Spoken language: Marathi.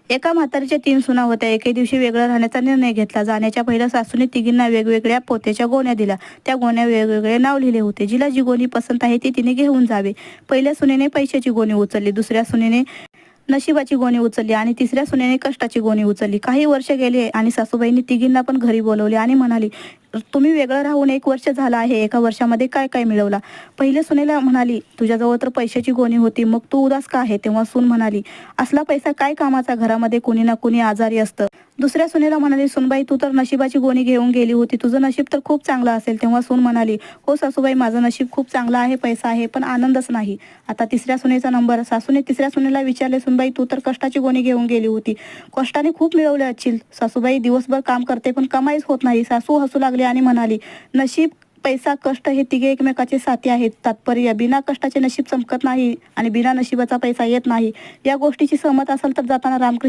एका म्हातारीच्या 3 सुना होत्या. एके दिवशी वेगळं राहण्याचा निर्णय घेतला. जाण्याच्या पहिल्या सासूने तिघींना वेगवेगळ्या पोत्याच्या गोण्या दिल्या. त्या गोण्या वेगवेगळे नाव लिहिले होते. जिला जी गोणी पसंत आहे ती तिने घेऊन जावे. पहिल्या सुनेने पैशाची गोणी उचलली, दुसऱ्या सुनेने नशिबाची गोणी उचलली आणि तिसऱ्या सुनेने कष्टाची गोणी उचलली. काही वर्ष गेले आणि सासूबाईंनी तिघींना पण घरी बोलवले आणि म्हणाली, तुम्ही वेगळं राहून 1 वर्ष झालं आहे. 1 वर्षामध्ये काय काय मिळवला? पहिल्या सुनेला म्हणाली, तुझ्याजवळ तर पैशाची गोणी होती, मग तू उदास का आहे? तेव्हा सून म्हणाली, असला पैसा काय कामाचा, घरामध्ये कुणी ना कुणी आजारी असतं. दुसऱ्या सुनेला म्हणाली, सुनबाई तू तर नशिबाची गोणी घेऊन गेली होती, तुझं नशीब तर खूप चांगलं असेल. तेव्हा सून म्हणाली, हो सासूबाई, माझं नशीब खूप चांगलं आहे, पैसा आहे, पण आनंदच नाही. आता तिसऱ्या सुनेचा नंबर. सासूने तिसऱ्या सुनेला विचारले, सुनबाई तू तर कष्टाची गोणी घेऊन गेली होती, कष्टाने खूप मिळवले असशील. सासूबाई, दिवसभर काम करते पण कमाईच होत नाही. सासू हसू लागली आणि म्हणाली, नशीब, पैसा, कष्ट हे तिघे एकमेकाचे साथी आहेत. तात्पर्य, बिना कष्टाचे नशीब चमकत नाही आणि बिना नशिबाचा पैसा येत नाही. या गोष्टीची सहमत असाल तर जाताना रामकृष्ण